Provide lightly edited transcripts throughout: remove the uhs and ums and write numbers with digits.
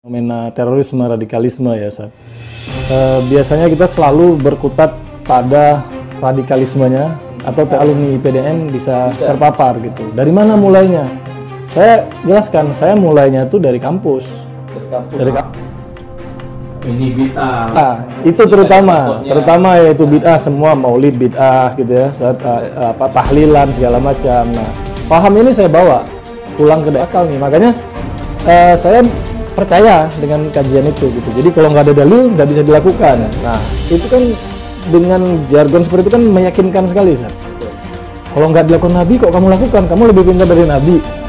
Fenomena terorisme, radikalisme ya Ustaz. Biasanya kita selalu berkutat pada radikalismenya atau alumni IPDN bisa terpapar gitu. Dari mana mulainya? Saya jelaskan, saya mulainya itu dari kampus. Dari kampus. Ini bid'ah. Nah, itu terutama yaitu bid'ah, semua maulid bid'ah gitu ya. Tahlilan segala macam. Nah, paham ini saya bawa pulang ke akal nih. Makanya saya percaya dengan kajian itu gitu. Jadi kalau nggak ada dalil nggak bisa dilakukan. Nah itu kan dengan jargon seperti itu kan meyakinkan sekali Ustaz. Kalau nggak dilakukan Nabi kok kamu lakukan? Kamu lebih pintar dari Nabi.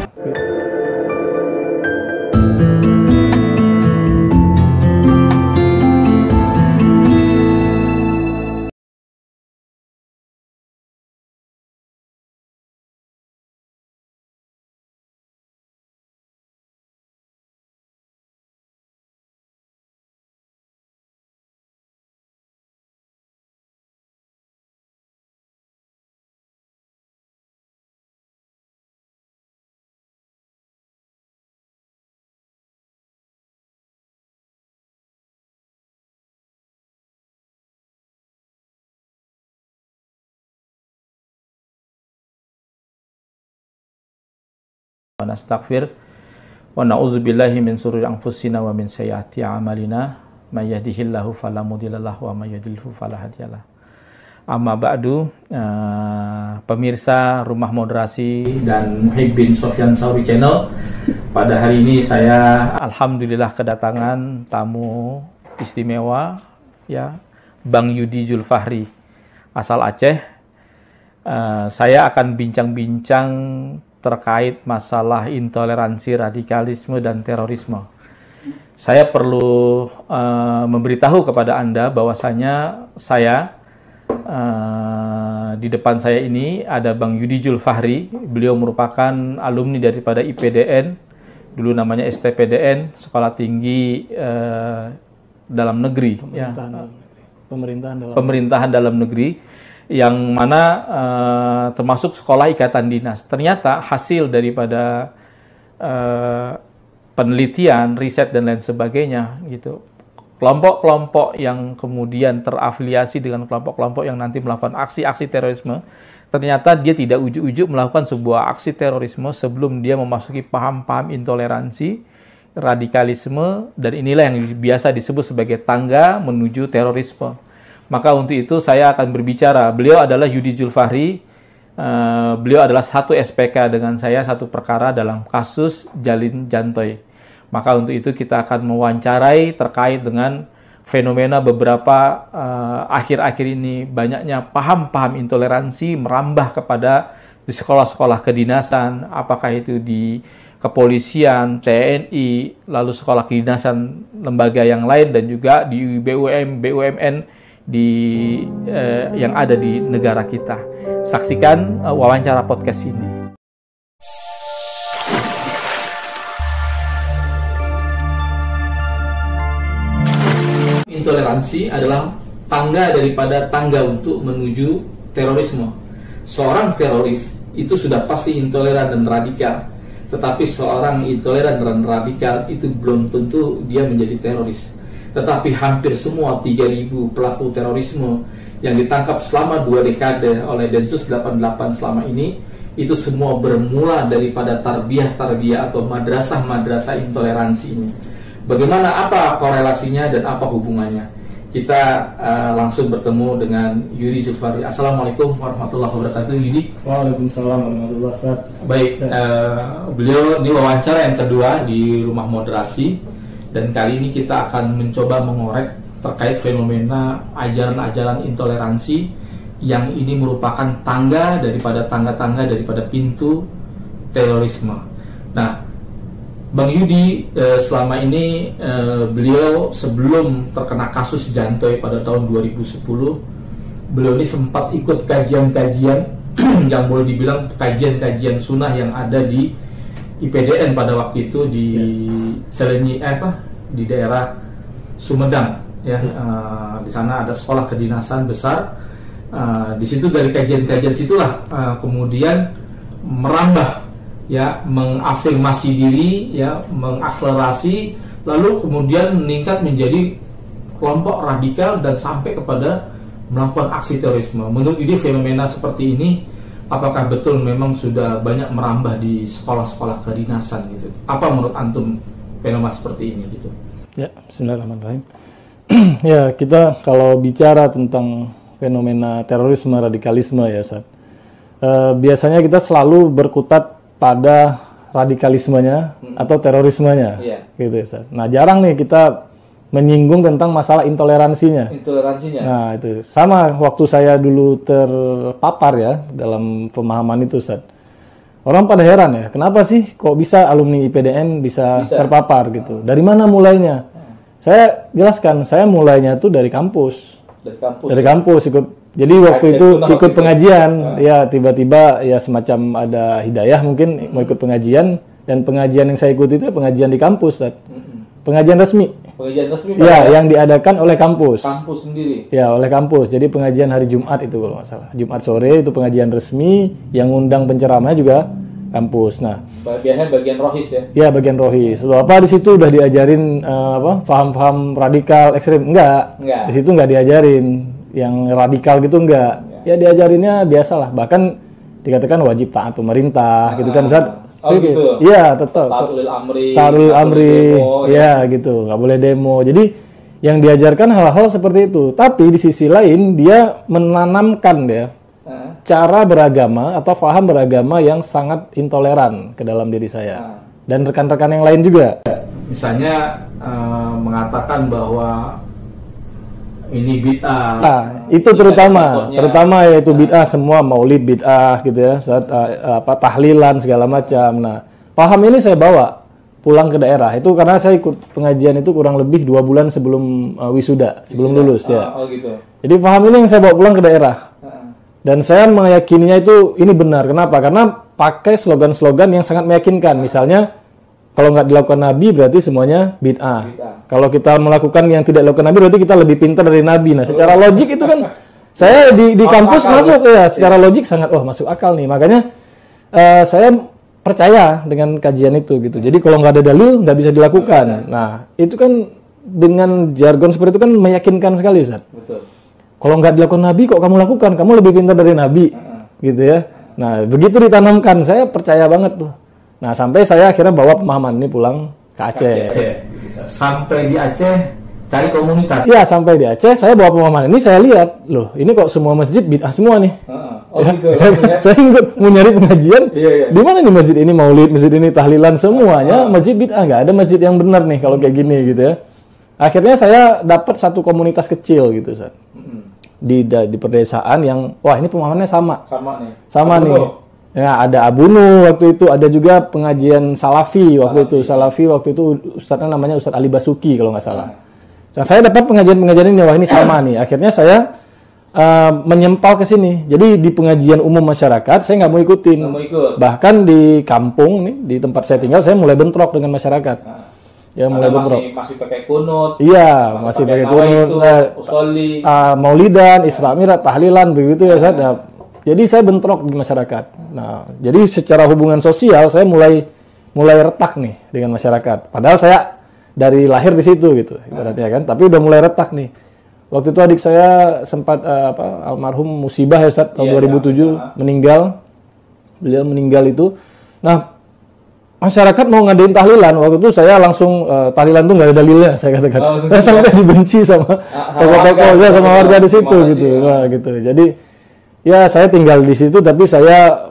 Wa nastaghfir wa na'udzubillahi min syururi anfusina wa min sayyiati a'malina may yahdihillahu fala mudhillalah wa may yudhlilhu fala hadiyalah. Amma ba'du, pemirsa Rumah Moderasi dan Muhibbin Sofyan Sauri Channel. Pada hari ini saya alhamdulillah kedatangan tamu istimewa ya, Bang Yudi Julfahri asal Aceh. Saya akan bincang-bincang terkait masalah intoleransi, radikalisme, dan terorisme. Saya perlu memberitahu kepada Anda bahwasanya saya di depan saya ini ada Bang Yudi Julfahri. Beliau merupakan alumni daripada IPDN, dulu namanya STPDN, Sekolah Tinggi Dalam Negeri. Pemerintahan dalam negeri. Yang mana termasuk sekolah ikatan dinas. Ternyata hasil daripada penelitian, riset dan lain sebagainya gitu. Kelompok-kelompok yang kemudian terafiliasi dengan kelompok-kelompok yang nanti melakukan aksi-aksi terorisme, ternyata dia tidak ujuk-ujuk melakukan sebuah aksi terorisme sebelum dia memasuki paham-paham intoleransi, radikalisme, dan inilah yang biasa disebut sebagai tangga menuju terorisme. Maka untuk itu saya akan berbicara. Beliau adalah Yudi Julfahri. Beliau adalah satu SPK dengan saya, satu perkara dalam kasus Jalin Jantoy. Maka untuk itu kita akan mewawancarai terkait dengan fenomena beberapa akhir-akhir ini banyaknya paham-paham intoleransi merambah kepada di sekolah-sekolah kedinasan, apakah itu di kepolisian, TNI, lalu sekolah kedinasan lembaga yang lain, dan juga di BUMN yang ada di negara kita. Saksikan wawancara podcast ini. Intoleransi adalah tangga daripada tangga untuk menuju terorisme. Seorang teroris itu sudah pasti intoleran dan radikal. Tetapi seorang intoleran dan radikal itu belum tentu dia menjadi teroris. Tetapi hampir semua 3.000 pelaku terorisme yang ditangkap selama 2 dekade oleh Densus 88 selama ini, itu semua bermula daripada tarbiyah atau madrasah intoleransi ini. Bagaimana, apa korelasinya dan apa hubungannya? Kita langsung bertemu dengan Yudi Julfahri. Assalamualaikum warahmatullahi wabarakatuh, Yudi. Waalaikumsalam warahmatullahi wabarakatuh. Baik, beliau ini wawancara yang kedua di Rumah Moderasi. Dan kali ini kita akan mencoba mengorek terkait fenomena ajaran-ajaran intoleransi yang ini merupakan tangga daripada pintu terorisme. Nah, Bang Yudi, selama ini beliau sebelum terkena kasus Jantoy pada tahun 2010, beliau ini sempat ikut kajian-kajian yang boleh dibilang kajian-kajian sunnah yang ada di IPDN pada waktu itu di Selenyi di daerah Sumedang ya. Di sana ada sekolah kedinasan besar. Di situ dari kajian-kajian situlah kemudian merambah ya, mengafirmasi diri ya, mengakselerasi lalu kemudian meningkat menjadi kelompok radikal dan sampai kepada melakukan aksi terorisme. Menurut ide fenomena seperti ini, apakah betul memang sudah banyak merambah di sekolah-sekolah kedinasan gitu? Apa menurut antum fenomena seperti ini gitu? Ya, bismillahirrahmanirrahim. Ya, kita kalau bicara tentang fenomena terorisme, radikalisme ya, Ustaz. Biasanya kita selalu berkutat pada radikalismenya atau terorismenya, gitu ya, Ustaz. Nah, jarang nih kita menyinggung tentang masalah intoleransinya. Nah, itu sama waktu saya dulu terpapar ya dalam pemahaman itu, Ustaz. Orang pada heran ya, kenapa sih kok bisa alumni IPDN bisa terpapar gitu? Dari mana mulainya? Saya jelaskan, saya mulainya tuh dari kampus. Dari kampus ikut. Jadi waktu itu ikut pengajian, ya tiba-tiba ya semacam ada hidayah mungkin mau ikut pengajian, dan pengajian yang saya ikuti itu pengajian di kampus, Ustaz. Pengajian resmi. Ya, yang diadakan oleh kampus. Kampus sendiri. Ya, oleh kampus. Jadi pengajian hari Jumat itu kalau nggak salah. Jumat sore itu pengajian resmi, yang undang penceramahnya juga kampus. Nah, biasanya bagian rohis ya. Ya, bagian rohis. Loh, apa di situ udah diajarin paham-paham radikal ekstrem? Enggak. Di situ nggak diajarin yang radikal gitu, enggak. Ya diajarinnya biasalah. Bahkan dikatakan wajib taat pemerintah gitu kan, Ustaz. Gitu. Iya, tetap. Ta'atul amri. Ya, gitu. Nggak boleh demo. Jadi yang diajarkan hal-hal seperti itu. Tapi di sisi lain dia menanamkan ya cara beragama atau paham beragama yang sangat intoleran ke dalam diri saya dan rekan-rekan yang lain juga. Misalnya mengatakan bahwa ini bid'ah. Itu terutama yaitu bid'ah, semua maulid bid'ah gitu ya, tahlilan segala macam. Nah, paham ini saya bawa pulang ke daerah itu karena saya ikut pengajian itu kurang lebih 2 bulan sebelum wisuda, sebelum lulus ya. Gitu. Jadi paham ini yang saya bawa pulang ke daerah. Dan saya meyakininya itu ini benar. Kenapa? Karena pakai slogan-slogan yang sangat meyakinkan. Misalnya, kalau nggak dilakukan Nabi berarti semuanya bid'ah. Kalau kita melakukan yang tidak dilakukan Nabi berarti kita lebih pintar dari Nabi. Nah, secara logik itu kan saya di kampus masuk ya. Secara logik sangat masuk akal nih. Makanya saya percaya dengan kajian itu gitu. Jadi kalau nggak ada dalil nggak bisa dilakukan. Nah, itu kan dengan jargon seperti itu kan meyakinkan sekali, Ustaz. Betul. Kalau nggak dilakukan Nabi, kok kamu lakukan? Kamu lebih pintar dari Nabi, gitu ya. Nah, begitu ditanamkan, saya percaya banget tuh. Nah, sampai saya akhirnya bawa pemahaman ini pulang ke Aceh. Sampai di Aceh, cari komunitas. Iya, sampai di Aceh, saya bawa pemahaman ini, saya lihat, loh, ini kok semua masjid bid'ah semua nih. Gitu. Saya mau nyari pengajian, di mana nih masjid ini maulid, masjid ini tahlilan, semuanya masjid bid'ah. Nggak ada masjid yang benar nih kalau kayak gini, gitu ya. Akhirnya saya dapat satu komunitas kecil gitu, Ustaz. Di perdesaan yang ini pemahamannya sama nih. Ya, ada Abunu waktu itu, ada juga pengajian Salafi waktu itu ustadznya namanya Ustadz Ali Basuki kalau nggak salah. Nah, saya dapat pengajian ini, ini sama nih. Akhirnya saya menyempal ke sini. Jadi di pengajian umum masyarakat saya nggak mau ikutin. Bahkan di kampung nih, di tempat saya tinggal, saya mulai bentrok dengan masyarakat. Ya, mulai bentrok. Masih pakai kunut. Iya, masih pakai kunut. Usolli. Maulidan, Islamirat, tahlilan begitu ya, Ustaz. Jadi saya bentrok di masyarakat. Nah, jadi secara hubungan sosial saya mulai retak nih dengan masyarakat. Padahal saya dari lahir di situ gitu, ibaratnya kan. Tapi udah mulai retak nih. Waktu itu adik saya sempat almarhum musibah ya, Ustaz, tahun 2007 meninggal. Beliau meninggal itu. Nah, masyarakat mau ngadain tahlilan, waktu itu saya langsung tahlilan tuh nggak ada dalilnya, saya katakan. Saya sampai dibenci sama tokoh-tokoh, sama warga di situ gitu. Nah, gitu. Jadi ya saya tinggal di situ, tapi saya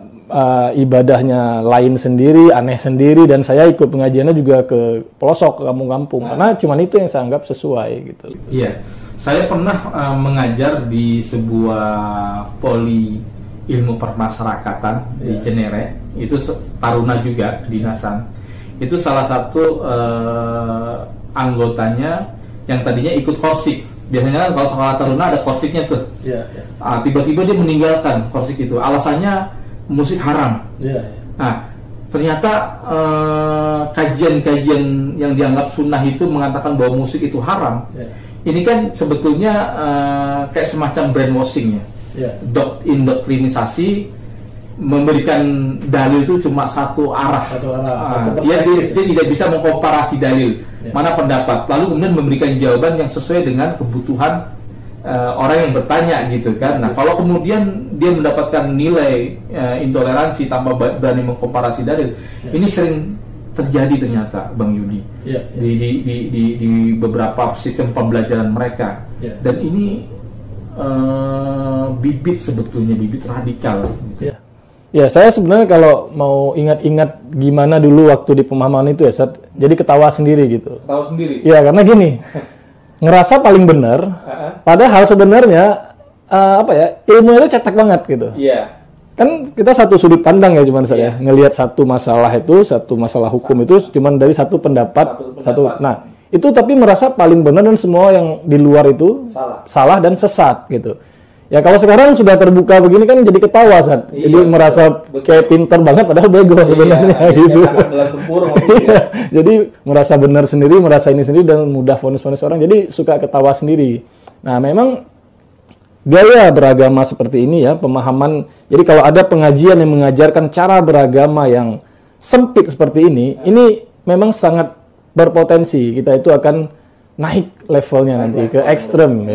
ibadahnya lain sendiri, aneh sendiri, dan saya ikut pengajiannya juga ke pelosok, ke kampung-kampung, karena cuman itu yang saya anggap sesuai gitu. Iya, saya pernah mengajar di sebuah poli ilmu permasyarakatan di Cenere, itu Taruna juga kedinasan. Itu salah satu anggotanya yang tadinya ikut korsik. Biasanya kan kalau sekolah Taruna ada korsiknya tuh. Tiba-tiba dia meninggalkan korsik itu. Alasannya musik haram. Nah, ternyata kajian-kajian yang dianggap sunnah itu mengatakan bahwa musik itu haram. Ini kan sebetulnya kayak semacam brainwashing ya. Indoktrinisasi memberikan dalil itu cuma satu arah. Dia tidak bisa mengkomparasi dalil mana pendapat, lalu kemudian memberikan jawaban yang sesuai dengan kebutuhan orang yang bertanya gitu kan. Nah, kalau kemudian dia mendapatkan nilai intoleransi tanpa berani mengkomparasi dalil, ini sering terjadi ternyata, Bang Yudi, di beberapa sistem pembelajaran mereka. Dan ini bibit radikal. Ya, saya sebenarnya kalau mau ingat-ingat gimana dulu waktu di pemahaman itu ya, jadi ketawa sendiri gitu. Ketawa sendiri? Ya, karena gini, ngerasa paling benar, padahal sebenarnya ilmu itu cetek banget gitu. Iya. Kan kita satu sudut pandang ya, cuman saya ngelihat satu masalah hukum itu cuman dari satu pendapat. Nah, itu tapi merasa paling benar dan semua yang di luar itu salah dan sesat gitu. Ya kalau sekarang sudah terbuka begini kan jadi ketawa, jadi merasa kayak pinter banget padahal bego sebenarnya gitu. Jadi merasa benar sendiri, merasa ini sendiri dan mudah vonis-vonis orang, jadi suka ketawa sendiri. Nah, memang gaya beragama seperti ini ya, pemahaman. Jadi kalau ada pengajian yang mengajarkan cara beragama yang sempit seperti ini memang sangat berpotensi kita itu akan naik levelnya nanti ke ekstrem,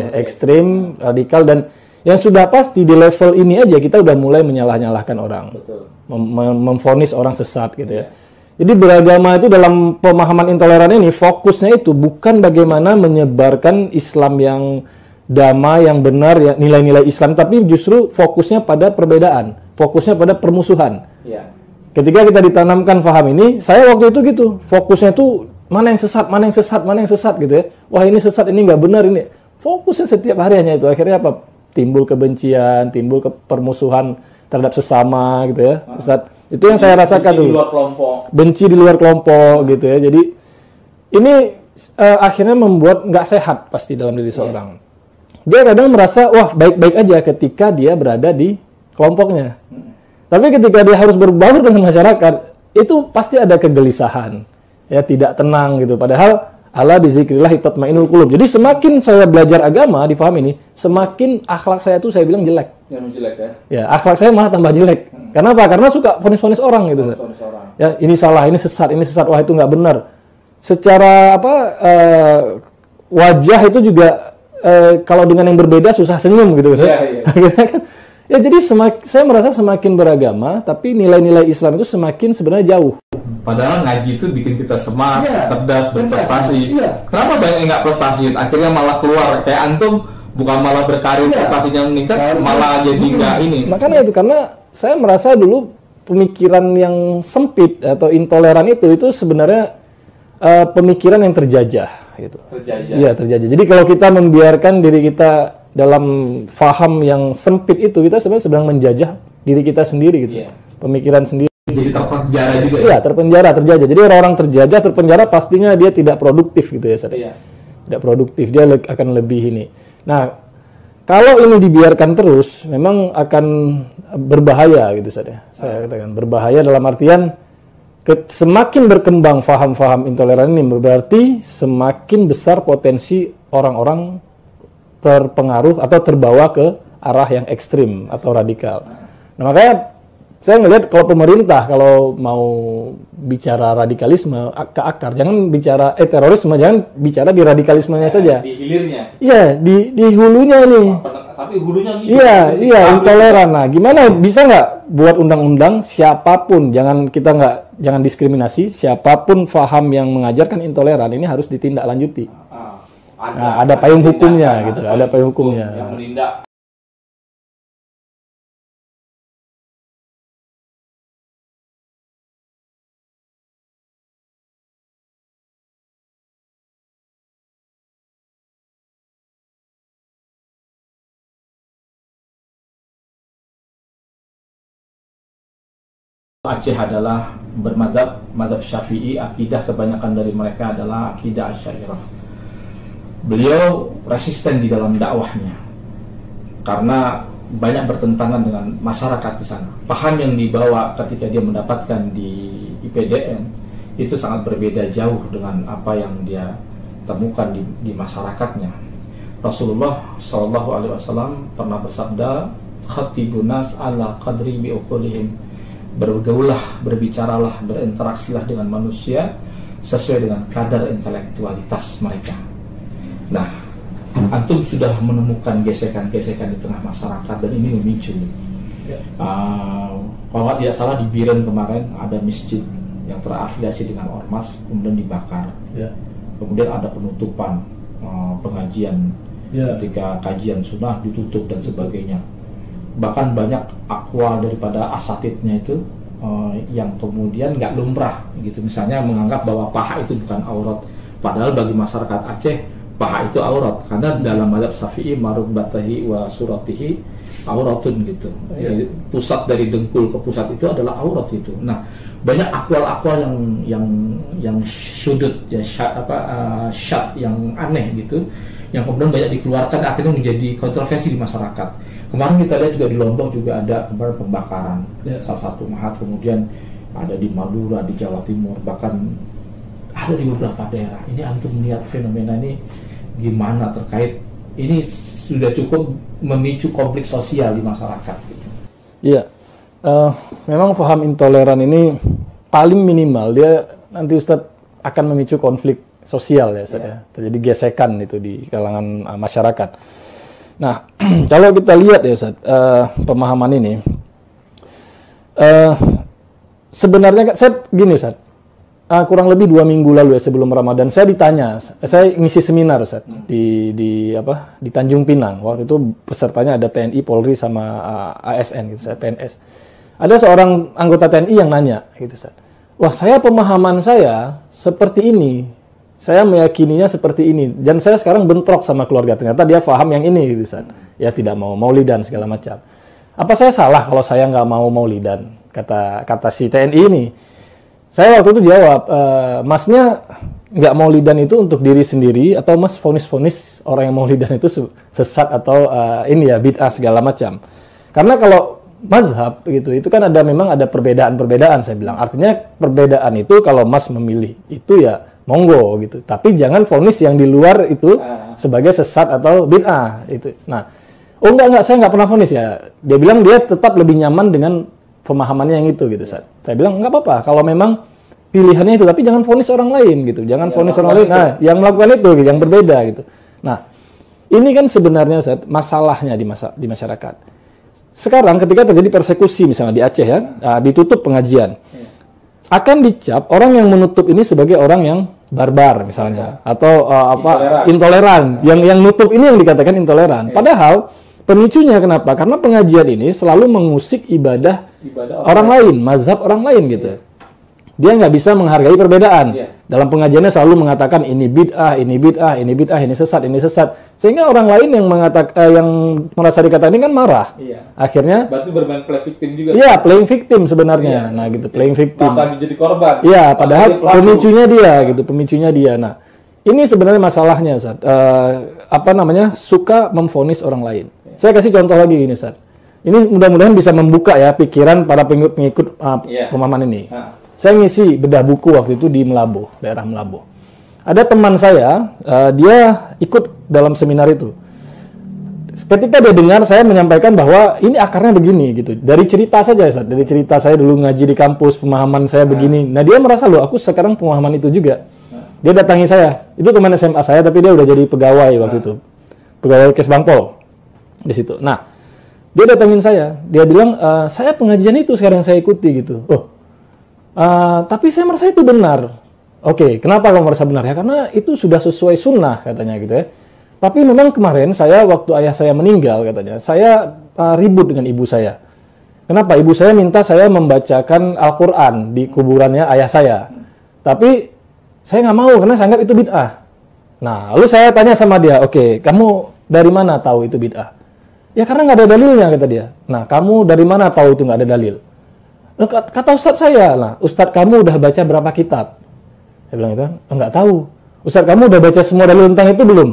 radikal, dan yang sudah pasti di level ini aja kita udah mulai menyalah-nyalahkan orang, memvonis orang sesat gitu ya. Jadi beragama itu dalam pemahaman intoleran ini fokusnya itu bukan bagaimana menyebarkan Islam yang damai, yang benar, ya, nilai-nilai Islam, tapi justru fokusnya pada perbedaan, fokusnya pada permusuhan. Ketika kita ditanamkan paham ini, saya waktu itu gitu, fokusnya tuh mana yang sesat gitu ya. Wah, ini sesat, ini nggak benar, ini. Fokusnya setiap hari hanya itu. Akhirnya apa? Timbul kebencian, timbul permusuhan terhadap sesama gitu ya. Ustaz, itu yang saya rasakan dulu. Benci di luar kelompok gitu ya. Jadi ini akhirnya membuat nggak sehat pasti dalam diri seorang. Dia kadang merasa wah baik-baik aja ketika dia berada di kelompoknya. Tapi ketika dia harus berbaur dengan masyarakat, itu pasti ada kegelisahan. Ya, tidak tenang gitu. Padahal ala bizikrillah tatmainul qulub. Jadi semakin saya belajar agama di paham ini, semakin akhlak saya tuh saya bilang jelek. Jelek ya? Ya, akhlak saya malah tambah jelek. Kenapa? Karena suka vonis-vonis orang gitu. Ya, ini salah, ini sesat, wah itu nggak benar. Secara wajah itu juga kalau dengan yang berbeda susah senyum gitu. Ya, jadi saya merasa semakin beragama, tapi nilai-nilai Islam itu semakin sebenarnya jauh. Padahal ngaji itu bikin kita semangat, cerdas, berprestasi. Kenapa banyak yang nggak prestasi? Akhirnya malah keluar kayak antum, bukan malah berkarir, prestasinya meningkat, malah jadi nggak ini. Makanya itu, karena saya merasa dulu pemikiran yang sempit atau intoleran itu sebenarnya pemikiran yang terjajah gitu. Iya, terjajah. Jadi kalau kita membiarkan diri kita dalam faham yang sempit itu, kita sebenarnya sedang menjajah diri kita sendiri gitu. Pemikiran sendiri. Jadi terpenjara juga ya? Iya, terjajah. Jadi orang terjajah, terpenjara, pastinya dia tidak produktif gitu ya, tidak produktif, dia akan lebih ini. Nah, kalau ini dibiarkan terus, memang akan berbahaya gitu saya katakan. Berbahaya dalam artian semakin berkembang faham-faham intoleran ini, berarti semakin besar potensi orang-orang terpengaruh atau terbawa ke arah yang ekstrim atau radikal. Nah, makanya saya ngelihat kalau pemerintah kalau mau bicara radikalisme ke akar, jangan bicara terorisme, jangan bicara di radikalismenya saja. Di hilirnya. Iya, di hulunya nih. Tapi hulunya gitu. Iya, intoleran. Nah, gimana bisa nggak buat undang-undang siapapun, jangan diskriminasi, siapapun faham yang mengajarkan intoleran ini harus ditindaklanjuti. Ada payung hukumnya gitu, ada payung hukumnya. Yang menindak. Aceh adalah mazhab Syafi'i, akidah kebanyakan dari mereka adalah akidah Asy'ariyah. Beliau resisten di dalam dakwahnya karena banyak bertentangan dengan masyarakat di sana. Paham yang dibawa ketika dia mendapatkan di IPDN itu sangat berbeda jauh dengan apa yang dia temukan di masyarakatnya. Rasulullah SAW pernah bersabda, khatibunas ala qadri biuqulihim. Bergaulah, berbicaralah, berinteraksilah dengan manusia sesuai dengan kadar intelektualitas mereka. Nah, antum sudah menemukan gesekan-gesekan di tengah masyarakat dan ini memicu. Kalau tidak salah di Biren kemarin ada masjid yang terafiliasi dengan ormas kemudian dibakar. Kemudian ada penutupan pengajian ketika kajian sunnah ditutup dan sebagainya. Bahkan banyak akwal daripada asatidnya itu yang kemudian nggak lumrah gitu, misalnya menganggap bahwa paha itu bukan aurat, padahal bagi masyarakat Aceh paha itu aurat karena dalam mazhab Syafi'i marubatahi wa suratihi auratun gitu. Pusat dari dengkul ke pusat itu adalah aurat itu. Nah, banyak akwal-akwal yang sudut ya, syad yang aneh gitu, yang kemudian banyak dikeluarkan akhirnya menjadi kontroversi di masyarakat. Kemarin kita lihat juga di Lombok juga ada kemarin pembakaran salah satu mahat, kemudian ada di Madura, di Jawa Timur, bahkan ada di beberapa daerah. Ini antum melihat fenomena ini gimana terkait ini sudah cukup memicu konflik sosial di masyarakat. Iya, memang paham intoleran ini paling minimal dia nanti Ustadz akan memicu konflik sosial ya Ustadz ya. Terjadi gesekan itu di kalangan masyarakat. Nah, kalau kita lihat ya Ustadz, pemahaman ini sebenarnya saya gini Ustadz, kurang lebih 2 minggu lalu ya sebelum Ramadan saya ditanya, saya ngisi seminar Ustadz di Tanjung Pinang. Waktu itu pesertanya ada TNI, Polri sama ASN gitu, saya PNS. Ada seorang anggota TNI yang nanya gitu Ustadz, wah saya pemahaman saya seperti ini, saya meyakininya seperti ini, dan saya sekarang bentrok sama keluarga. Ternyata dia paham yang ini, gitu, Ustaz. Ya tidak mau maulidan segala macam. Apa saya salah kalau saya nggak mau maulidan? Kata si TNI ini. Saya waktu itu jawab, masnya nggak maulidan itu untuk diri sendiri atau mas vonis-vonis orang yang maulidan itu sesat atau ini ya bid'ah segala macam? Karena kalau mazhab gitu, itu kan memang ada perbedaan-perbedaan saya bilang. Artinya perbedaan itu kalau mas memilih itu ya monggo gitu, tapi jangan vonis yang di luar itu sebagai sesat atau bid'ah itu. Nah, enggak, saya nggak pernah vonis ya. Dia bilang dia tetap lebih nyaman dengan pemahamannya yang itu gitu. Saya bilang nggak apa-apa kalau memang pilihannya itu, tapi jangan vonis orang lain gitu, jangan vonis orang lain. Nah, yang melakukan itu gitu, yang berbeda gitu. Nah, ini kan sebenarnya Ustaz, masalahnya di masyarakat. Sekarang ketika terjadi persekusi misalnya di Aceh ya, ditutup pengajian. Akan dicap orang yang menutup ini sebagai orang yang barbar misalnya atau intoleran. Yang nutup ini yang dikatakan intoleran. Padahal pemicunya kenapa? Karena pengajian ini selalu mengusik ibadah orang lain, mazhab orang lain gitu. Dia nggak bisa menghargai perbedaan. Dalam pengajiannya selalu mengatakan ini bid'ah, ini bid'ah, ini bid'ah, ini sesat, ini sesat. Sehingga orang lain yang yang merasa dikatakan ini kan marah. Akhirnya berarti bermain play victim juga. Iya, playing victim sebenarnya. Nah, gitu, playing victim. Masa menjadi korban. Iya, padahal pemicunya dia gitu, pemicunya dia. Nah, ini sebenarnya masalahnya, Ustaz. Suka memvonis orang lain. Saya kasih contoh lagi ini, Ustaz. Ini mudah-mudahan bisa membuka ya pikiran para pengikut pemahaman ini. Saya ngisi bedah buku waktu itu di Melaboh, daerah Melaboh. Ada teman saya, dia ikut dalam seminar itu. Ketika dia dengar saya menyampaikan bahwa ini akarnya begini gitu. Dari cerita saja, Ustaz. Dari cerita saya dulu ngaji di kampus, pemahaman saya begini. Nah, dia merasa loh, aku sekarang pemahaman itu juga. Dia datangi saya. Itu teman SMA saya, tapi dia udah jadi pegawai waktu itu. Pegawai Kesbangpol di situ. Nah, dia datangin saya. Dia bilang, saya pengajian itu sekarang saya ikuti gitu. Tapi saya merasa itu benar. Oke, kenapa kamu merasa benar? Ya karena itu sudah sesuai sunnah katanya gitu ya. Tapi memang kemarin saya waktu ayah saya meninggal katanya, saya ribut dengan ibu saya. Kenapa? Ibu saya minta saya membacakan Al-Quran di kuburannya ayah saya. Tapi saya nggak mau karena saya anggap itu bid'ah. Nah, lalu saya tanya sama dia, oke, kamu dari mana tahu itu bid'ah? Ya karena nggak ada dalilnya kata dia. Nah, kamu dari mana tahu itu nggak ada dalil? Kata Ustadz saya, lah, Ustadz kamu udah baca berapa kitab? Saya bilang itu, enggak tahu. Ustadz kamu udah baca semua dalil tentang itu belum?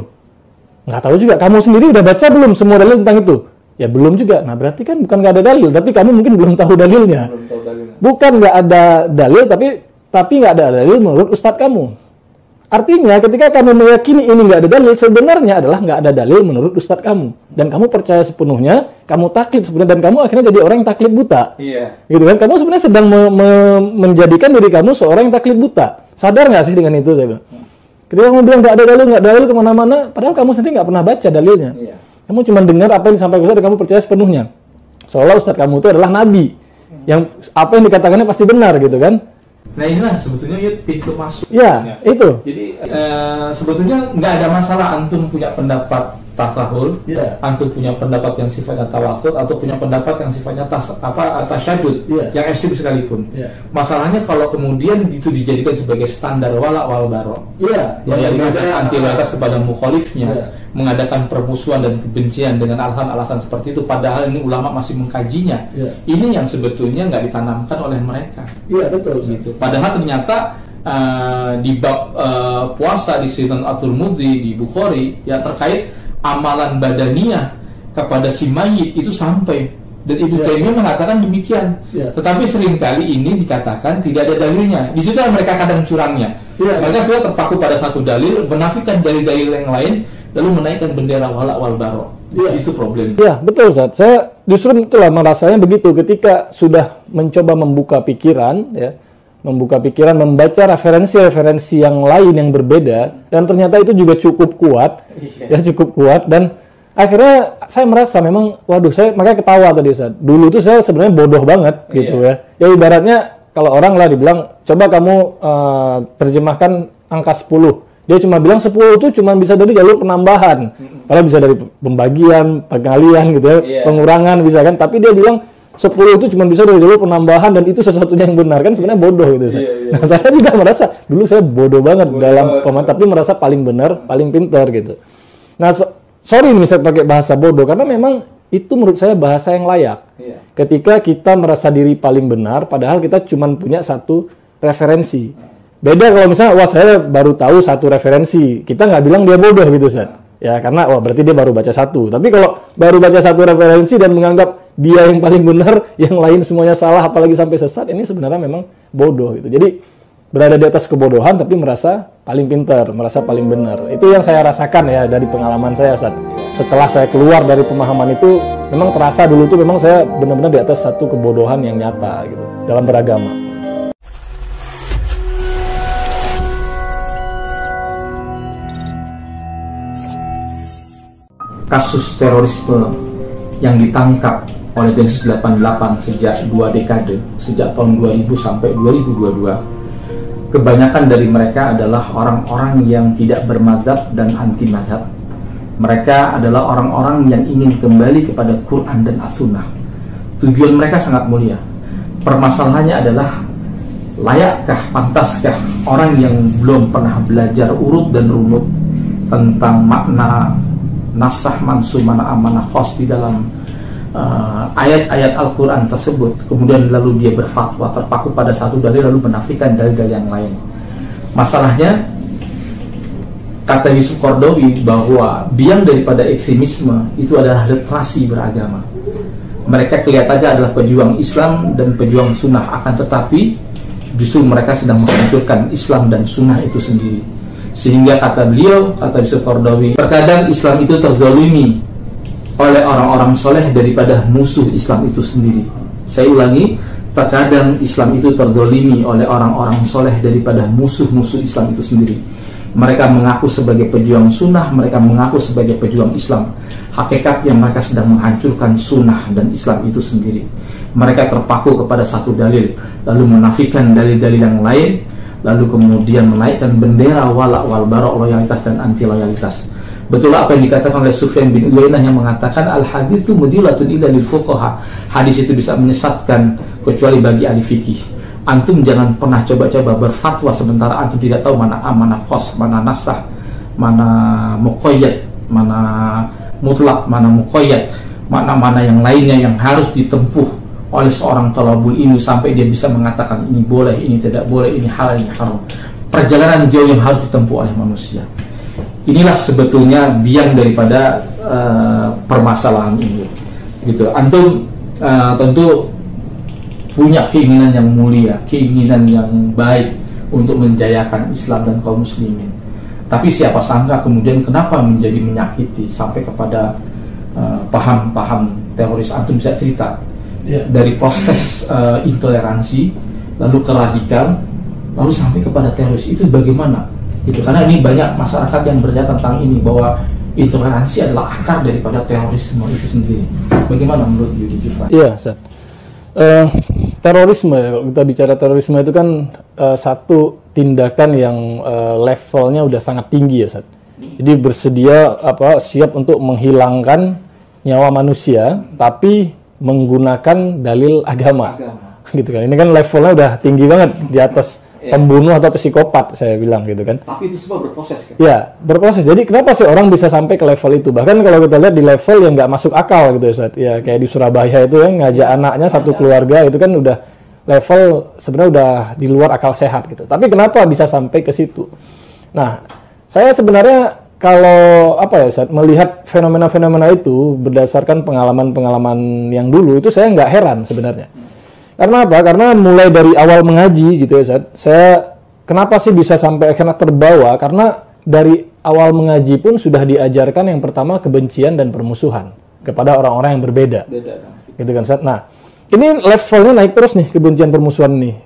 Enggak tahu juga. Kamu sendiri udah baca belum semua dalil tentang itu? Ya belum juga. Nah berarti kan bukan nggak ada dalil, tapi kamu mungkin belum tahu dalilnya. Bukan nggak ada dalil, tapi nggak ada dalil menurut Ustadz kamu. Artinya ketika kamu meyakini ini nggak ada dalil, sebenarnya adalah nggak ada dalil menurut ustadz kamu. Dan kamu percaya sepenuhnya, kamu taklid sebenarnya, dan kamu akhirnya jadi orang yang taklid buta. Iya. Gitu kan? Kamu sebenarnya sedang menjadikan diri kamu seorang yang taklid buta. Sadar nggak sih dengan itu? Saya bilang. Ketika kamu bilang nggak ada dalil kemana-mana, padahal kamu sendiri nggak pernah baca dalilnya. Iya. Kamu cuma dengar apa yang disampaikan ustadz dan kamu percaya sepenuhnya. Seolah ustadz kamu itu adalah nabi. Yang apa yang dikatakannya pasti benar gitu kan? Nah inilah sebetulnya pintu masuk. Ya, itu. Jadi sebetulnya nggak ada masalah antum punya pendapat tasahul, antum punya pendapat yang sifatnya tawassul atau punya pendapat yang sifatnya tasyadud, yang ekstrim sekalipun. Masalahnya kalau kemudian itu dijadikan sebagai standar wala wal bara, yang anti loyalitas kepada mukhalifnya, mengadakan permusuhan dan kebencian dengan alasan-alasan seperti itu, padahal ini ulama masih mengkajinya. Ini yang sebetulnya nggak ditanamkan oleh mereka. Iya, betul. Gitu. Padahal ternyata di bab puasa di Sunan At-Tirmidzi di Bukhari ya terkait amalan badaniyah kepada si mayit itu sampai, dan Ibnu Taimiyah mengatakan demikian. Tetapi seringkali ini dikatakan tidak ada dalilnya. Di situ mereka kadang curangnya. Mereka sudah terpaku pada satu dalil, menafikan dalil-dalil yang lain, lalu menaikkan bendera wala wal bara. Di situ problem. Iya, betul Ustaz. Saya justru itulah merasanya begitu ketika sudah mencoba membuka pikiran membaca referensi-referensi yang lain yang berbeda, dan ternyata itu juga cukup kuat, cukup kuat, dan akhirnya saya merasa memang, waduh, saya makanya ketawa tadi Ustaz. Dulu tuh saya sebenarnya bodoh banget gitu ya. Ya ibaratnya kalau orang lah dibilang, coba kamu terjemahkan angka 10. Dia cuma bilang 10 itu cuma bisa dari jalur penambahan. Padahal bisa dari pembagian, pengalian gitu ya, pengurangan bisa kan, tapi dia bilang 10 itu cuma bisa dari jalur penambahan dan itu sesuatunya yang benar, kan sebenarnya bodoh gitu. Nah, saya juga merasa dulu saya bodoh banget dalam pemahaman, tapi merasa paling benar, paling pintar gitu. Nah, sorry nih saya pakai bahasa bodoh karena memang itu menurut saya bahasa yang layak. Ketika kita merasa diri paling benar padahal kita cuma punya satu referensi. Beda kalau misalnya, wah saya baru tahu satu referensi, kita nggak bilang dia bodoh gitu Ustaz. Ya karena wah berarti dia baru baca satu. Tapi kalau baru baca satu referensi dan menganggap dia yang paling benar, yang lain semuanya salah, apalagi sampai sesat, ini sebenarnya memang bodoh gitu. Jadi berada di atas kebodohan tapi merasa paling pintar, merasa paling benar. Itu yang saya rasakan ya dari pengalaman saya Ustaz. Setelah saya keluar dari pemahaman itu, memang terasa dulu tuh memang saya benar-benar di atas satu kebodohan yang nyata gitu dalam beragama. Kasus terorisme yang ditangkap oleh Densus 88 sejak 2 dekade, sejak tahun 2000 sampai 2022, kebanyakan dari mereka adalah orang-orang yang tidak bermazhab dan anti mazhab. Mereka adalah orang-orang yang ingin kembali kepada Quran dan As-Sunnah. Tujuan mereka sangat mulia. Permasalahannya adalah, layakkah, pantaskah orang yang belum pernah belajar urut dan runut tentang makna nasah mansum, mana amanah khos di dalam ayat-ayat Al-Quran tersebut, kemudian lalu dia berfatwa terpaku pada satu dalil lalu menafikan dalil-dalil yang lain. Masalahnya, kata Yusuf Qaradawi bahwa biang daripada ekstremisme itu adalah literasi beragama. Mereka kelihatannya adalah pejuang Islam dan pejuang sunnah, akan tetapi justru mereka sedang menghancurkan Islam dan sunnah itu sendiri. Sehingga kata beliau, kata Yusuf Qaradawi, terkadang Islam itu terzalimi oleh orang-orang soleh daripada musuh Islam itu sendiri. Saya ulangi, terkadang Islam itu terzalimi oleh orang-orang soleh daripada musuh-musuh Islam itu sendiri. Mereka mengaku sebagai pejuang sunnah, mereka mengaku sebagai pejuang Islam. Hakikatnya mereka sedang menghancurkan sunnah dan Islam itu sendiri. Mereka terpaku kepada satu dalil, lalu menafikan dalil-dalil yang lain, lalu kemudian menaikkan bendera wala wal bara, loyalitas dan anti loyalitas. Betul apa yang dikatakan oleh Sufyan bin Uyainah yang mengatakan al-haditsu mudilatun illa lil fuqaha. Hadis itu bisa menyesatkan kecuali bagi ahli fikih. Antum jangan pernah coba-coba berfatwa sementara antum tidak tahu mana amanah khos, mana nasah, mana muqayyad, mana mutlak, mana muqayyad, mana yang lainnya yang harus ditempuh oleh seorang talabul ilmi sampai dia bisa mengatakan ini boleh, ini tidak boleh, ini halal, ini haram. Perjalanan jauh yang harus ditempuh oleh manusia. Inilah sebetulnya biang daripada permasalahan ini. Gitu. Antum tentu punya keinginan yang mulia, keinginan yang baik untuk menjayakan Islam dan kaum muslimin. Tapi siapa sangka kemudian kenapa menjadi menyakiti sampai kepada paham-paham teroris. Antum bisa cerita dari proses intoleransi lalu ke radikal lalu sampai kepada teroris itu bagaimana? Gitu. Karena ini banyak masyarakat yang bertanya tentang ini, bahwa intoleransi adalah akar daripada terorisme itu sendiri. Bagaimana menurut Yudi Jufan? Iya, Ustaz. Terorisme, kalau kita bicara terorisme itu kan satu tindakan yang levelnya udah sangat tinggi ya, Ustaz. Jadi bersedia siap untuk menghilangkan nyawa manusia tapi menggunakan dalil agama. Gitu kan. Ini kan levelnya udah tinggi banget di atas pembunuh atau psikopat, saya bilang gitu kan. Tapi itu semua berproses kan? Ya, berproses. Jadi kenapa sih orang bisa sampai ke level itu? Bahkan kalau kita lihat di level yang nggak masuk akal gitu ya, Ustaz. Ya kayak di Surabaya itu yang ngajak anaknya satu keluarga itu kan udah level sebenarnya udah di luar akal sehat gitu. Tapi kenapa bisa sampai ke situ? Nah, saya sebenarnya kalau Ustaz, melihat fenomena-fenomena itu berdasarkan pengalaman-pengalaman yang dulu itu saya nggak heran sebenarnya. Karena apa? Karena mulai dari awal mengaji gitu ya, Ustaz, saya kenapa sih bisa sampai akhirnya terbawa? Karena dari awal mengaji pun sudah diajarkan yang pertama kebencian dan permusuhan kepada orang-orang yang berbeda. Gitu kan, Ustaz? Nah, ini levelnya naik terus nih, kebencian permusuhan nih.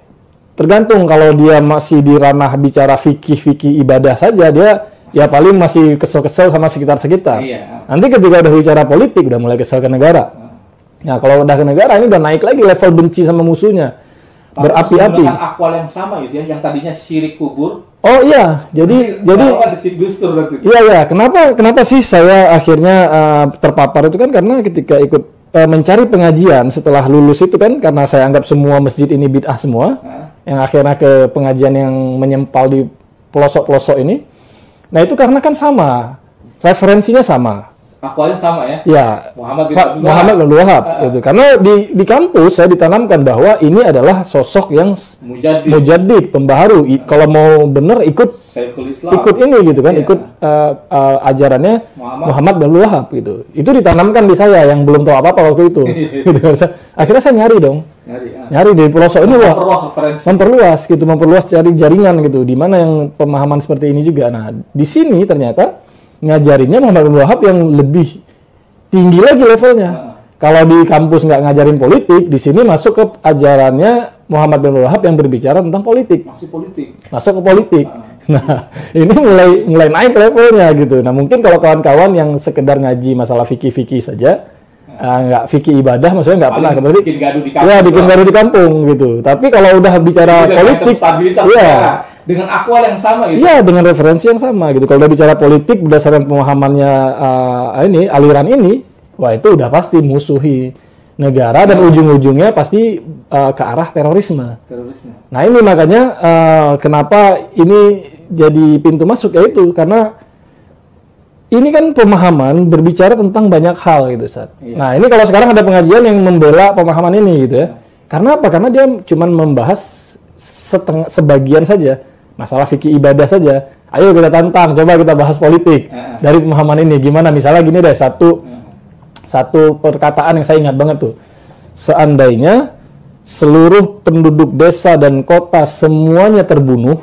Tergantung, kalau dia masih di ranah bicara fikih ibadah saja, dia ya paling masih kesel-kesel sama sekitar-sekitar. Iya. Nanti ketika udah bicara politik, udah mulai kesel ke negara. Nah, kalau udah ke negara ini udah naik lagi level benci sama musuhnya. Berapi-api. Menggunakan akwal yang sama gitu ya, yang tadinya syirik kubur. Oh iya, jadi iya. Kenapa sih saya akhirnya terpapar itu kan karena ketika ikut mencari pengajian setelah lulus itu kan, karena saya anggap semua masjid ini bid'ah semua. Yang akhirnya ke pengajian yang menyempal di pelosok-pelosok ini. Nah, itu karena kan sama. Referensinya sama. Akwalnya sama ya? Ya, Muhammad bin Wahab gitu. Karena di kampus saya ditanamkan bahwa ini adalah sosok yang mujaddid, pembaharu. Kalau mau benar ikut ini gitu kan, ikut ajarannya Muhammad bin Wahab gitu. Itu ditanamkan di saya yang belum tahu apa-apa waktu itu. Gitu. Akhirnya saya nyari dong. Nyari di pelosok ini memperluas cari jaringan gitu. Di mana yang pemahaman seperti ini juga. Nah, di sini ternyata ngajarinnya Muhammad bin Wahab yang lebih tinggi lagi levelnya. Kalau di kampus nggak ngajarin politik, di sini masuk ke ajarannya Muhammad bin Wahab yang berbicara tentang politik. Masuk ke politik. Nah, ini mulai naik levelnya gitu. Nah, mungkin kalau kawan-kawan yang sekedar ngaji masalah fikih saja, nggak fikih ibadah, maksudnya nggak pernah berarti bikin gaduh di kampung gitu. Tapi kalau udah bicara politik, dengan akwal yang sama gitu. Iya, dengan referensi yang sama gitu. Kalau udah bicara politik berdasarkan pemahamannya aliran ini, wah itu udah pasti musuhi negara dan ujung-ujungnya pasti ke arah terorisme. Nah, ini makanya kenapa ini jadi pintu masuk, yaitu karena ini kan pemahaman berbicara tentang banyak hal gitu, Ustaz. Iya. Nah, ini kalau sekarang ada pengajian yang membela pemahaman ini gitu ya. Karena apa? Karena dia cuma membahas sebagian saja. Masalah fikih ibadah saja. Ayo kita tantang, coba kita bahas politik dari pemahaman ini. Gimana? Misalnya gini deh, satu perkataan yang saya ingat banget tuh. Seandainya seluruh penduduk desa dan kota semuanya terbunuh,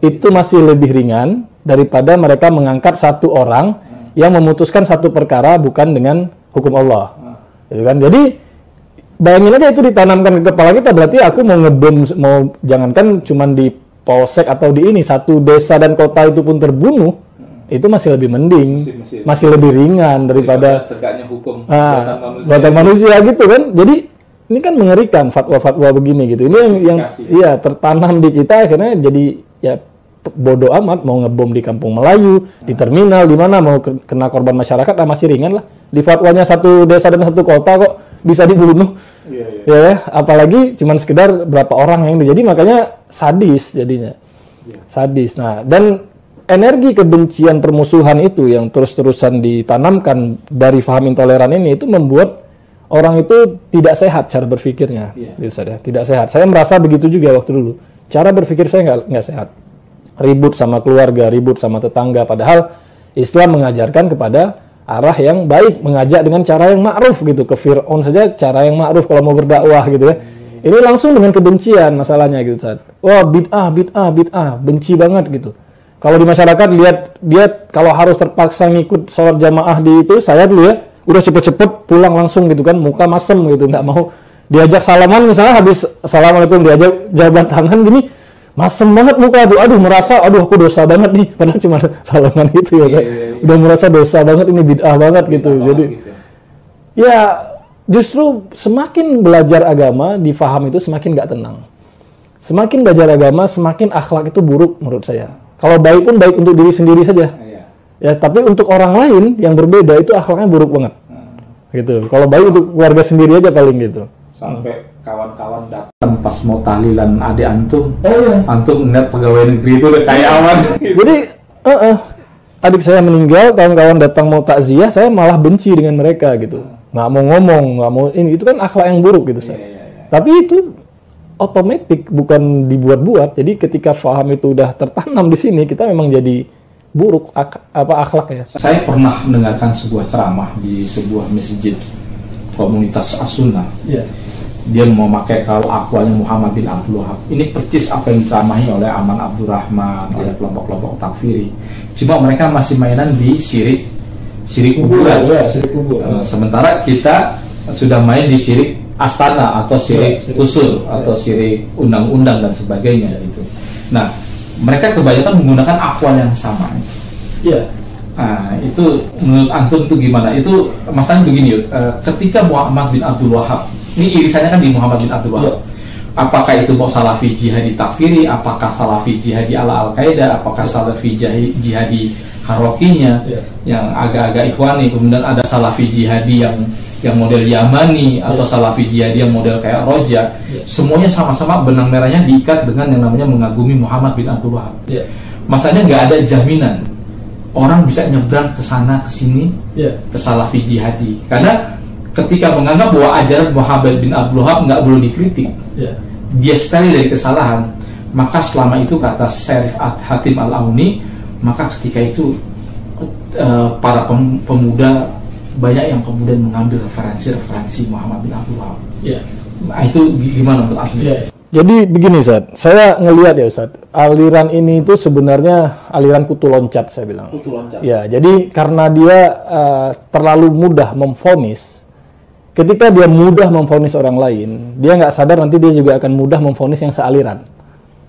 itu masih lebih ringan daripada mereka mengangkat satu orang yang memutuskan satu perkara bukan dengan hukum Allah. Gitu kan? Jadi bayangin aja itu ditanamkan ke kepala kita, berarti aku mau ngebom, jangankan cuman di polsek atau di ini, satu desa dan kota itu pun terbunuh, itu masih lebih mending, masih lebih ringan daripada tegaknya hukum buatan manusia gitu kan. Jadi ini kan mengerikan fatwa-fatwa begini gitu. Ini yang tertanam di kita, akhirnya jadi ya bodoh amat, mau ngebom di kampung Melayu, di terminal, di mana mau kena korban masyarakat, masih ringan lah. Di fatwanya satu desa dan satu kota kok bisa dibunuh. Ya, apalagi cuman sekedar berapa orang yang jadi, makanya sadis jadinya. Sadis. Nah, dan energi kebencian permusuhan itu yang terus-terusan ditanamkan dari faham intoleran ini, itu membuat orang itu tidak sehat cara berpikirnya. Tidak sehat. Saya merasa begitu juga waktu dulu. Cara berpikir saya nggak sehat. Ribut sama keluarga, ribut sama tetangga, padahal Islam mengajarkan kepada arah yang baik, mengajak dengan cara yang ma'ruf gitu. Ke Fir'aun saja cara yang ma'ruf kalau mau berdakwah gitu ya. Ini langsung dengan kebencian masalahnya gitu, Ustaz. Wah, bid'ah, benci banget gitu. Kalau di masyarakat lihat dia kalau harus terpaksa ngikut sholat jamaah di itu, saya dulu ya udah cepet-cepet pulang langsung gitu kan, muka masem gitu, nggak mau diajak salaman misalnya habis assalamualaikum diajak jabat tangan gini, masem banget muka tuh, aduh merasa aduh aku dosa banget nih, padahal cuma salaman gitu ya, saya udah merasa dosa banget ini bid'ah banget gitu. Jadi ya justru semakin belajar agama difaham itu semakin nggak tenang. Semakin belajar agama, semakin akhlak itu buruk menurut saya. Kalau baik pun baik untuk diri sendiri saja. Ya, tapi untuk orang lain yang berbeda itu akhlaknya buruk banget. Gitu. Kalau baik untuk keluarga sendiri aja paling gitu. Sampai kawan-kawan datang pas mau tahlilan adik antum. Iya. Antum ngeliat pegawai negeri itu udah kayak awan. Jadi, adik saya meninggal, kawan-kawan datang mau takziah, saya malah benci dengan mereka gitu. Nggak mau ngomong, nggak mau ini. Itu kan akhlak yang buruk gitu. Tapi itu otomatis bukan dibuat-buat. Jadi ketika faham itu udah tertanam di sini, kita memang jadi buruk akhlaknya. Saya pernah mendengarkan sebuah ceramah di sebuah masjid komunitas As-Sunnah. Dia mau pakai kalau akuannya Muhammad bin Abdul Wahab. Ini percis apa yang diceramahi oleh Aman Abdurrahman, oleh kelompok-kelompok takfiri. Cuma mereka masih mainan di syirik kuburan. Sementara kita sudah main di syirik astana atau syirik usul atau syirik undang-undang dan sebagainya gitu. Nah, mereka kebanyakan menggunakan akwal yang sama. Nah, itu menurut antum itu gimana? Itu masalahnya begini, ketika Muhammad bin Abdul Wahab, ini irisannya kan di Muhammad bin Abdul Wahab. Apakah itu mau salafi jihadi takfiri, apakah salafi jihadi ala Al-Qaeda, apakah salafi jihadi harokinya yang agak-agak ikhwani, kemudian ada salafi jihadi yang model Yamani atau salafi jihadi yang model kayak Roja, semuanya sama-sama benang merahnya diikat dengan yang namanya mengagumi Muhammad bin Abdul Wahab. Masanya nggak ada jaminan orang bisa nyebrang ke sana ke sini ke salafi jihadi, karena ketika menganggap bahwa ajaran Muhammad bin Abdul Wahab nggak perlu dikritik, dia steril dari kesalahan, maka selama itu kata Syarif Hatim Al-Auni, maka ketika itu para pemuda banyak yang kemudian mengambil referensi Muhammad bin Abdul Wahab. Nah, itu gimana menurut Anda? Jadi begini Ustaz, saya ngelihat ya Ustaz, aliran ini itu sebenarnya aliran kutu loncat saya bilang. Kutu loncat. Ya, jadi karena dia terlalu mudah memvonis, ketika dia mudah memvonis orang lain, dia nggak sadar nanti dia juga akan mudah memvonis yang sealiran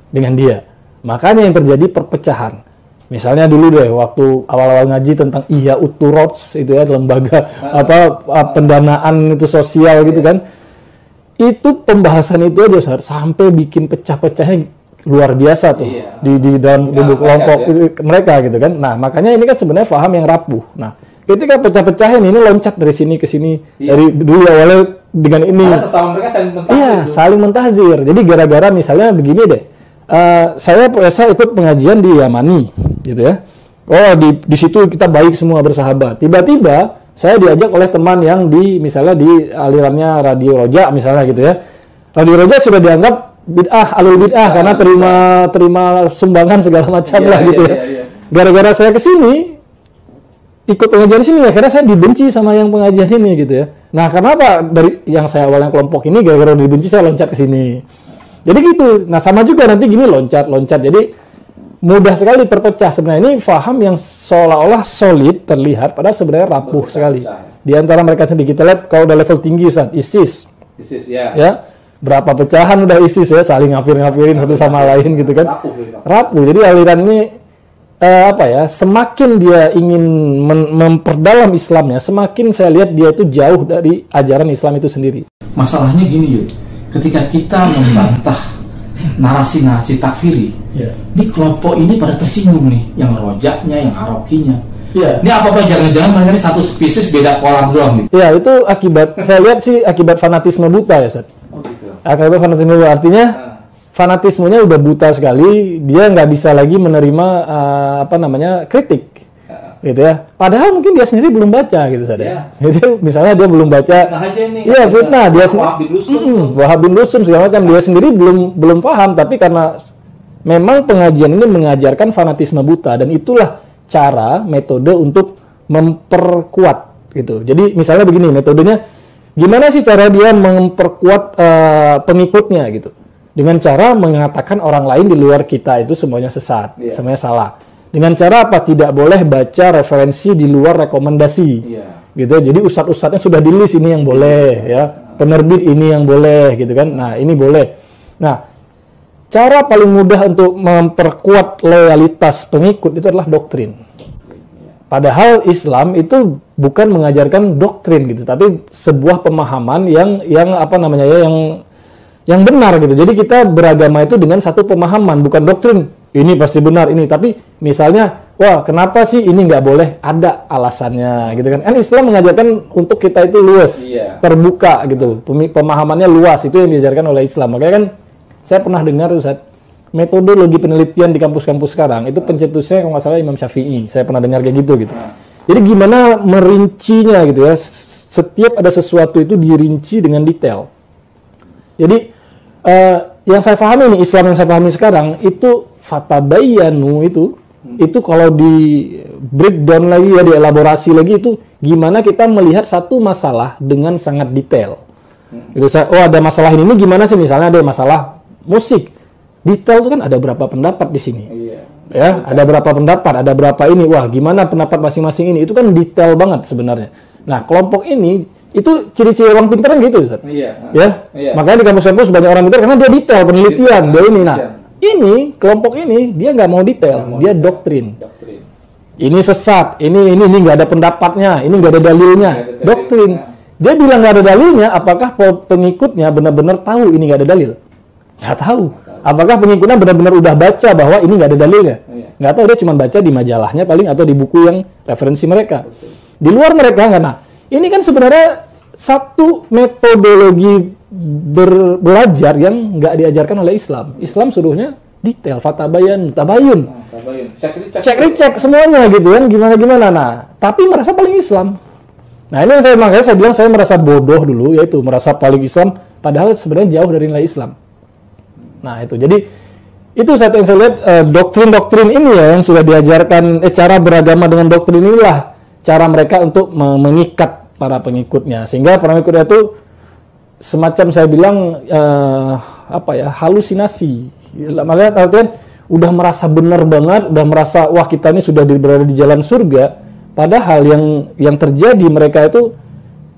dengan dia. Makanya yang terjadi perpecahan. Misalnya dulu deh waktu awal-awal ngaji tentang Ihya Uturots itu ya, lembaga pendanaan itu sosial gitu kan. Itu pembahasan itu aja sampai bikin pecah-pecahnya luar biasa tuh di dalam tubuh kelompok mereka gitu kan. Nah, makanya ini kan sebenarnya paham yang rapuh. Nah, ketika pecah-pecahin ini loncat dari sini ke sini dari dulu awalnya dengan ini. Karena sesama mereka saling mentahzir. Iya, saling mentahzir. Jadi gara-gara misalnya begini deh. Saya ikut pengajian di Yamani gitu ya. Oh, di situ kita baik semua bersahabat. Tiba-tiba saya diajak oleh teman yang misalnya di alirannya Radio Roja misalnya gitu ya. Radio Roja sudah dianggap bid'ah, alul bid'ah karena terima sumbangan segala macam lah gitu ya. Gara-gara saya ke sini ikut pengajian di sini ya, karena saya dibenci sama yang pengajian ini gitu ya. Nah, kenapa dari yang saya awalnya kelompok ini gara-gara dibenci saya loncat ke sini. Jadi gitu. Nah, sama juga nanti gini loncat. Jadi mudah sekali terpecah. Sebenarnya ini faham yang seolah-olah solid terlihat, padahal sebenarnya rapuh sekali. Di antara mereka sendiri kita lihat kalau udah level tinggi Ustaz, ISIS ya. Berapa pecahan udah ISIS ya, saling ngafir-ngafirin satu sama lain gitu kan. Rapuh. Jadi aliran ini semakin dia ingin memperdalam Islamnya, semakin saya lihat dia itu jauh dari ajaran Islam itu sendiri. Masalahnya gini yuk, ketika kita membantah narasi-narasi takfiri, ini kelompok ini pada tersinggung nih, yang rojaknya, yang harokinya. Ini apa-apa jangan-jangan mereka ini satu spesies beda kolam doang nih. Ya, itu akibat, saya lihat sih akibat fanatisme buta ya Ustaz. Akibat fanatisme buta, artinya fanatismenya udah buta sekali, dia nggak bisa lagi menerima kritik. Gitu ya. Padahal mungkin dia sendiri belum baca gitu saja. Jadi misalnya dia belum baca, fitnah dia Wahab bin Rustum segala macam, dia sendiri belum paham, tapi karena memang pengajian ini mengajarkan fanatisme buta, dan itulah cara metode untuk memperkuat gitu. Jadi misalnya begini metodenya, gimana sih cara dia memperkuat pengikutnya gitu? Dengan cara mengatakan orang lain di luar kita itu semuanya sesat, semuanya salah. Dengan cara apa? Tidak boleh baca referensi di luar rekomendasi. Gitu. Jadi ustadz-ustadznya sudah di list ini yang boleh ya. Penerbit ini yang boleh gitu kan. Nah, ini boleh. Nah, cara paling mudah untuk memperkuat loyalitas pengikut itu adalah doktrin. Padahal Islam itu bukan mengajarkan doktrin gitu, tapi sebuah pemahaman yang apa namanya ya, yang benar gitu. Jadi kita beragama itu dengan satu pemahaman, bukan doktrin. Ini pasti benar ini, tapi misalnya, wah kenapa sih ini nggak boleh? Ada alasannya gitu kan. Kan Islam mengajarkan untuk kita itu luas, terbuka gitu. Pemahamannya luas, itu yang diajarkan oleh Islam. Makanya kan saya pernah dengar Ustaz, metodologi penelitian di kampus-kampus sekarang itu pencetusnya kalau nggak salah Imam Syafi'i. Saya pernah dengar kayak gitu. Jadi gimana merincinya gitu ya. Setiap ada sesuatu itu dirinci dengan detail. Jadi yang saya pahami nih, Islam yang saya pahami sekarang itu fatabayyanu itu kalau di breakdown lagi ya, dielaborasi lagi itu gimana kita melihat satu masalah dengan sangat detail. Itu ada masalah ini gimana sih, misalnya ada masalah musik. Detail itu kan ada berapa pendapat di sini. Ya, ada berapa pendapat, ada berapa ini. Wah, gimana pendapat masing-masing ini? Itu kan detail banget sebenarnya. Nah, kelompok ini itu ciri-ciri orang pintar kan gitu, Ustaz. Ya. Makanya di kampus-kampus banyak orang pintar karena dia detail penelitian, dia ini. Nah, ini kelompok ini dia nggak mau detail, dia doktrin. Ini sesat, ini nggak ada pendapatnya, ini nggak ada dalilnya. Doktrin. Dia bilang nggak ada dalilnya, apakah pengikutnya benar-benar tahu ini nggak ada dalil? Nggak tahu. Apakah pengikutnya benar-benar udah baca bahwa ini nggak ada dalilnya? Nggak tahu, dia cuma baca di majalahnya paling atau di buku yang referensi mereka. Di luar mereka nggak. Nah, ini kan sebenarnya satu metodologi belajar yang nggak diajarkan oleh Islam. Islam suruhnya detail, tabayun. Cek recheck semuanya gitu kan, gimana. Nah, tapi merasa paling Islam. Nah, ini yang makanya saya bilang saya merasa bodoh dulu, yaitu merasa paling Islam, padahal sebenarnya jauh dari nilai Islam. Nah, itu. Jadi itu saya lihat doktrin-doktrin ini ya yang sudah diajarkan, cara beragama dengan doktrin inilah cara mereka untuk mengikat para pengikutnya, sehingga para pengikutnya itu semacam saya bilang halusinasi. Makanya artinya udah merasa benar banget, udah merasa wah kita ini sudah berada di jalan surga, padahal yang terjadi mereka itu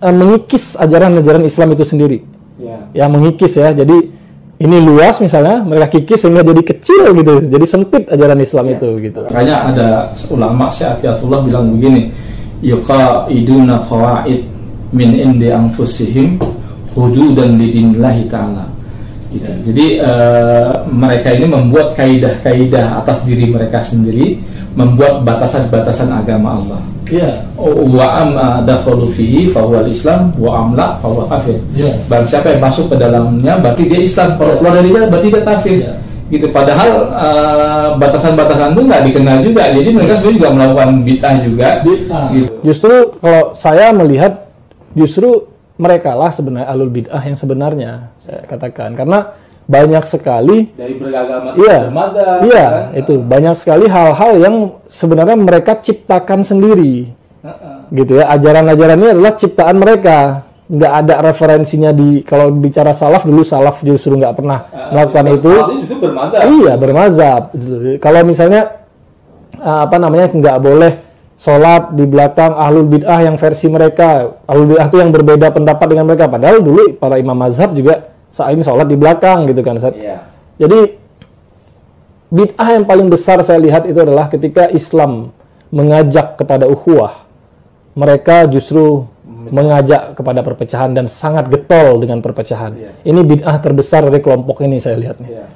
mengikis ajaran-ajaran Islam itu sendiri. Ya mengikis ya. Jadi ini luas misalnya, mereka kikis sehingga jadi kecil gitu, jadi sempit ajaran Islam itu gitu. Makanya ada ulama Syafi'atullah bilang begini, yuqaiduna qawaid min indi anfusihim hududan lidinillahi ta'ala. Gitu. Jadi mereka ini membuat kaidah-kaidah atas diri mereka sendiri, membuat batasan-batasan agama Allah. Wa am dakhalu fihi fa huwa al-Islam wa am la fa huwa kafir. Barang siapa yang masuk ke dalamnya berarti dia Islam, kalau keluar dari dia berarti dia kafir. Gitu. Padahal batasan-batasan itu nggak dikenal juga. Jadi mereka sebenarnya juga melakukan bid'ah juga. Gitu. Justru kalau saya melihat justru mereka lah sebenarnya ahlul bid'ah yang sebenarnya saya katakan, karena banyak sekali dari beragama kan? Itu banyak sekali hal-hal yang sebenarnya mereka ciptakan sendiri. Gitu ya, ajaran-ajarannya adalah ciptaan mereka, nggak ada referensinya. Kalau bicara salaf, dulu salaf justru nggak pernah melakukan itu. Justru bermazhab. Iya, bermazhab. Kalau misalnya nggak boleh sholat di belakang ahlul bid'ah yang versi mereka, ahlul bid'ah itu yang berbeda pendapat dengan mereka, padahal dulu para imam mazhab juga saat ini sholat di belakang gitu kan. Jadi bid'ah yang paling besar saya lihat itu adalah ketika Islam mengajak kepada ukhuwah, mereka justru mengajak kepada perpecahan dan sangat getol dengan perpecahan. Ini bid'ah terbesar dari kelompok ini saya lihatnya.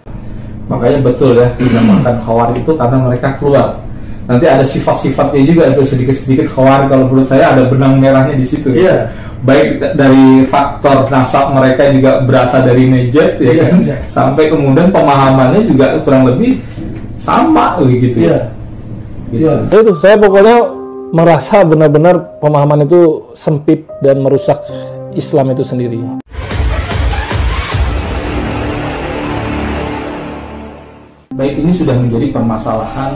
Makanya betul ya, dinamakan Khawarij itu karena mereka keluar. Nanti ada sifat-sifatnya juga itu sedikit-sedikit Khawarij, kalau menurut saya ada benang merahnya di situ. Baik dari faktor nasab mereka juga berasal dari Najd ya kan, sampai kemudian pemahamannya juga kurang lebih sama gitu ya. Itu saya pokoknya merasa benar-benar pemahaman itu sempit dan merusak Islam itu sendiri. Baik, ini sudah menjadi permasalahan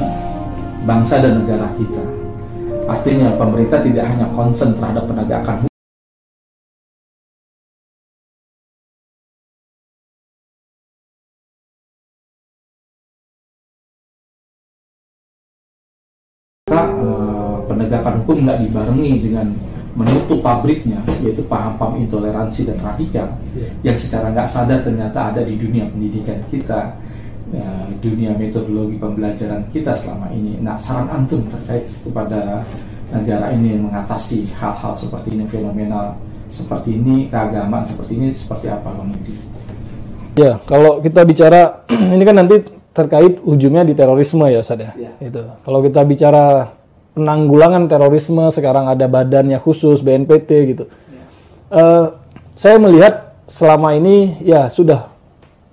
bangsa dan negara kita. Artinya pemerintah tidak hanya concern terhadap penegakan nggak dibarengi dengan menutup pabriknya, yaitu paham-paham intoleransi dan radikal yang secara nggak sadar ternyata ada di dunia pendidikan kita, dunia metodologi pembelajaran kita selama ini. Nah, saran antum terkait kepada negara ini yang mengatasi hal-hal seperti ini, fenomenal seperti ini, keagamaan seperti ini, seperti apa Bang Yudi? Ya, kalau kita bicara ini kan nanti terkait ujungnya di terorisme ya Ustaz ya. Itu. Kalau kita bicara penanggulangan terorisme, sekarang ada badannya khusus BNPT gitu. Saya melihat selama ini ya sudah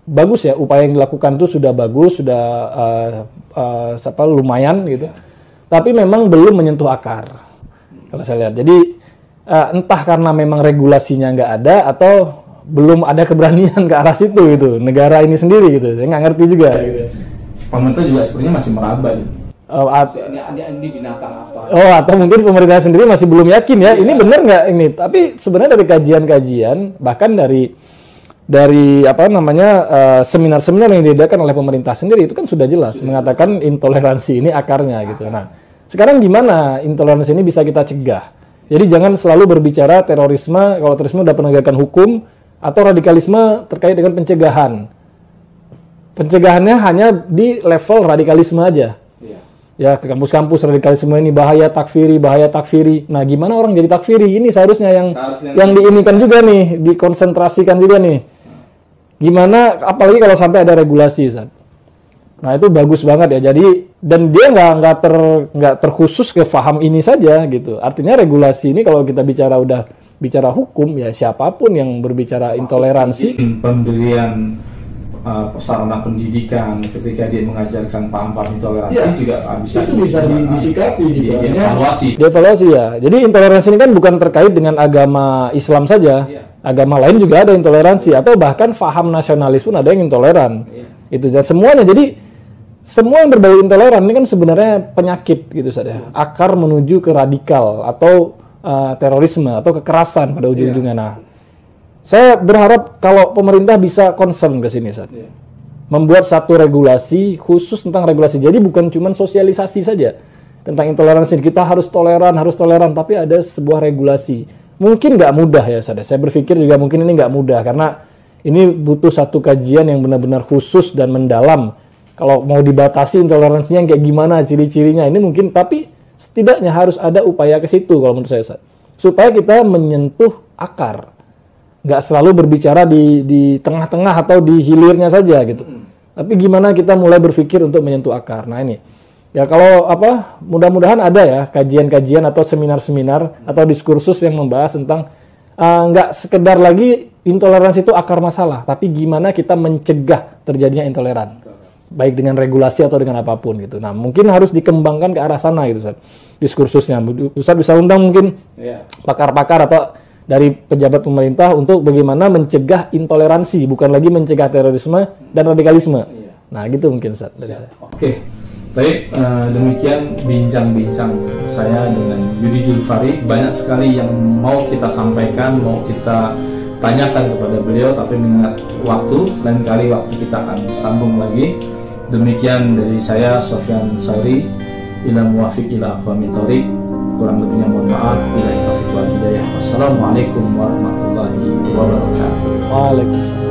bagus ya, upaya yang dilakukan itu sudah bagus, sudah lumayan gitu. Tapi memang belum menyentuh akar. Kalau saya lihat. Jadi entah karena memang regulasinya nggak ada atau belum ada keberanian ke arah situ gitu. Negara ini sendiri gitu. Saya nggak ngerti juga gitu. Pemerintah juga sebenarnya masih meraba gitu. Ini binatang apa? Atau mungkin pemerintah sendiri masih belum yakin ya, ini benar nggak ini. Tapi sebenarnya dari kajian-kajian, bahkan dari seminar-seminar yang diadakan oleh pemerintah sendiri itu kan sudah jelas mengatakan intoleransi ini akarnya gitu. Nah, sekarang gimana intoleransi ini bisa kita cegah? Jadi jangan selalu berbicara terorisme, kalau terorisme udah penegakan hukum, atau radikalisme terkait dengan pencegahan. Pencegahannya hanya di level radikalisme aja. Ya, ke kampus-kampus radikalisme ini bahaya takfiri. Nah, gimana orang jadi takfiri? Ini seharusnya yang diinikan juga nih, dikonsentrasikan juga nih. Gimana, apalagi kalau sampai ada regulasi, Ustaz. Nah, itu bagus banget ya. Jadi, dan dia nggak terkhusus ke paham ini saja gitu. Artinya regulasi ini kalau kita udah bicara hukum, ya siapapun yang berbicara intoleransi. Pembelian sarana pendidikan ketika dia mengajarkan paham-paham intoleransi juga bisa disikapi gitu. Dievaluasi ya. Jadi intoleransi ini kan bukan terkait dengan agama Islam saja. Agama lain juga ada intoleransi, atau bahkan paham nasionalis pun ada yang intoleran. Itu dan semuanya. Jadi semua yang berbau intoleran ini kan sebenarnya penyakit gitu saja. Akar menuju ke radikal atau terorisme atau kekerasan pada ujung-ujungnya. Nah, saya berharap kalau pemerintah bisa concern ke sini, Ustaz. Membuat satu regulasi khusus tentang regulasi. Jadi bukan cuma sosialisasi saja tentang intoleransi. Kita harus toleran, tapi ada sebuah regulasi. Mungkin nggak mudah ya, Ustaz. Saya berpikir juga mungkin ini nggak mudah karena ini butuh satu kajian yang benar-benar khusus dan mendalam. Kalau mau dibatasi intoleransinya kayak gimana ciri-cirinya ini mungkin, tapi setidaknya harus ada upaya ke situ kalau menurut saya, Ustaz. Supaya kita menyentuh akar. Nggak selalu berbicara di tengah-tengah atau di hilirnya saja gitu. Tapi gimana kita mulai berpikir untuk menyentuh akar. Nah ini, ya kalau mudah-mudahan ada ya kajian-kajian atau seminar-seminar atau diskursus yang membahas tentang nggak sekedar lagi intoleransi itu akar masalah, tapi gimana kita mencegah terjadinya intoleran, baik dengan regulasi atau dengan apapun gitu. Nah mungkin harus dikembangkan ke arah sana gitu, Ustaz. Diskursusnya, Ustaz bisa undang mungkin pakar-pakar atau dari pejabat pemerintah untuk bagaimana mencegah intoleransi, bukan lagi mencegah terorisme dan radikalisme. Nah, gitu mungkin Ustaz dari saya. Oke. Baik, demikian bincang-bincang saya dengan Yudi Julfari. Banyak sekali yang mau kita sampaikan, mau kita tanyakan kepada beliau, tapi mengingat waktu, lain kali waktu kita akan sambung lagi. Demikian dari saya, Sofyan Sauri. Ila muwafiq ila aqwamit thoriq. Kurang lebihnya mohon maaf. Bila taufiq wal hidayah. Wassalamualaikum warahmatullahi wabarakatuh. Waalaikumsalam.